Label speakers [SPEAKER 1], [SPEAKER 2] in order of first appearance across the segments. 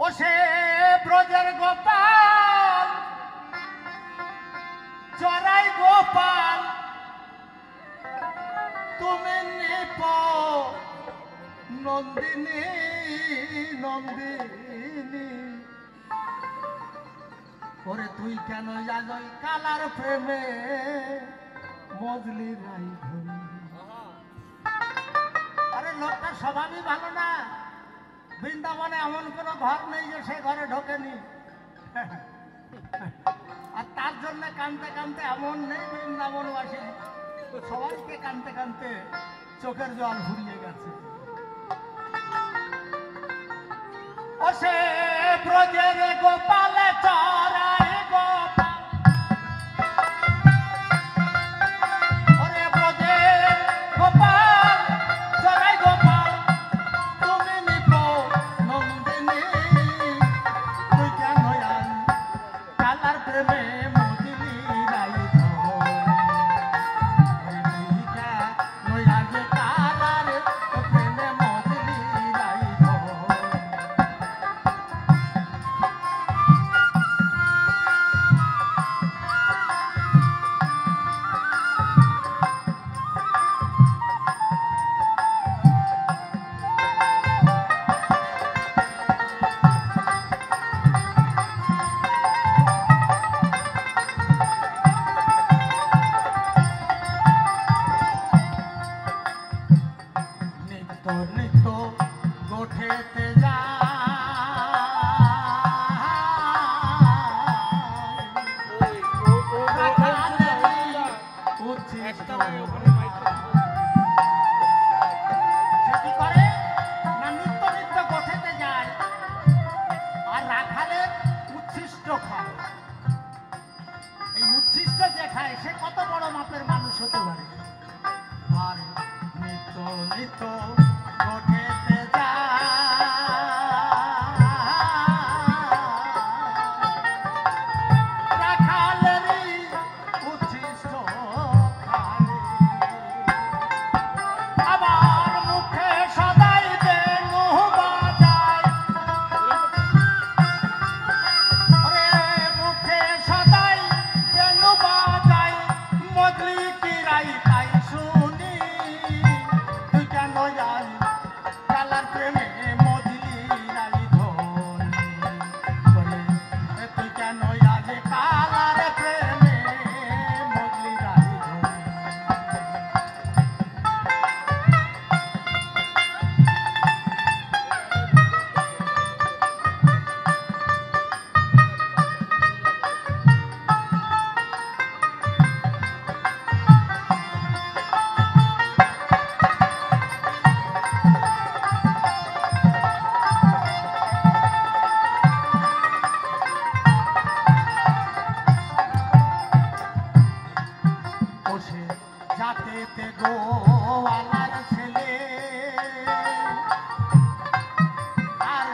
[SPEAKER 1] ও সে ব্রজের গোপাল চড়াই গোপাল তুমি নিপ নন্দিনী নন্দিনী ওরে তুই কেন যাই কালার প্রেমে মজলি রাই ধরি। আরে লোকটা স্বভাবই ভালো না। বৃন্দাবনে এমন কোনো ঘর নেই যে সে ঘরে ঢোকেনি, আর তার জন্য কানতে কানতে এমন নেই বৃন্দাবনবাসী সবাইকে কানতে কানতে চোখের জল ফুরিয়ে গেছে। ও সে ব্রজের গোপাল চড়াই গোপাল ওরে ব্রজের গোপাল চড়াই গোপাল তুমি নিপ নন্দিনী তুই কেন কালার প্রেমে মজলি রাই ধরি। তুই কেন কালার প্রেমে মজলি রাই ধরি। নিত্য গোঠেতে সেটি করে না, নিত্য নিত্য গোঠেতে যায় আর রাখালের উচ্ছিষ্ট খায়। এই উচ্ছিষ্ট যে খায় সে কত বড় মাপের মানুষ হতে পারে। আর নিত্য নিত্য গোঠেতে রাখালেরই উচ্ছিষ্ট খায়। আবার মুখে সদাই বেণু বাজায়, মুখে সদাই বেণু বাজায় মজলি কি রাই তাই শুনি। তুই কেন যাই কালার প্রেমে মজলি রাই ধরি। তুই কেন যাই কালার প্রেমে মজলি রাই ধরি। বসে যাতে গোয়ালার ছেলে আর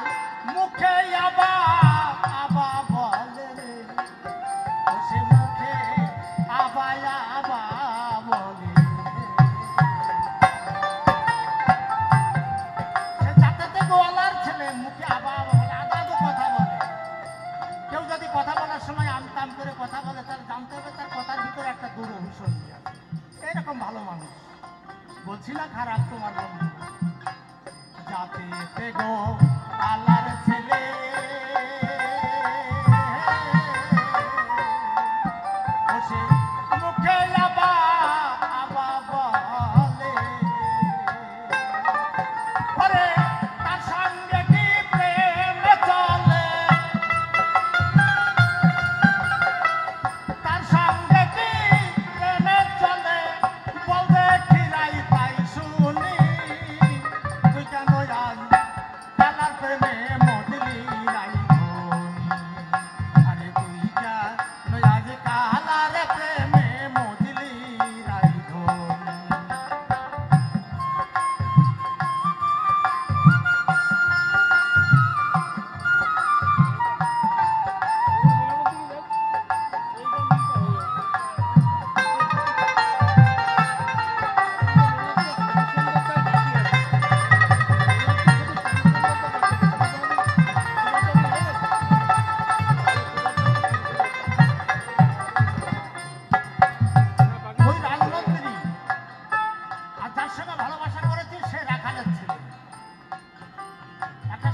[SPEAKER 1] মুখে আবা আবা বলে রে। বসে মুখে আবা আবা বলে সে যাতে গোয়ালার ছেলে মুখে আবা আবা বলে, আদাদু কথা বলে। কেউ যদি কথা বলার সময় আমতাম করে কথা বলে তাহলে জানতে হবে তার কথার ভিতরে একটা দুরভিসন্ধি আছে। এরকম ভালো মানুষ বলছি না, খারাপ তোমার বন্ধু। যাতে গো আল্লাহর ছেলে বসে মুখে আবা আবা বলে। ওরে তার সঙ্গে কি প্রেম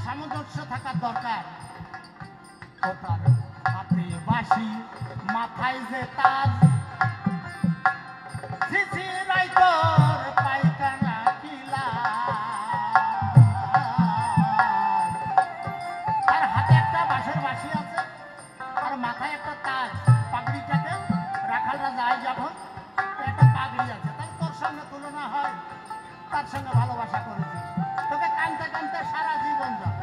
[SPEAKER 1] সামঞ্জস্য থাকার দরকার। ও তার হাতে বাঁশি, মাথায় যে তাজ, শিশিরাই তোর পায়খানা কিলা। তার হাতে একটা বাঁশের বাঁশি আছে, আর মাথায় একটা তাজ, পাগড়িটাকে রাখালরা যায় যখন, একটা পাগড়ি আছে। তাই তোর সঙ্গে তুলনা হয়, তার সঙ্গে ভালোবাসা করেছিস, তোকে কানতে কানতে সারা জীবন যাবে।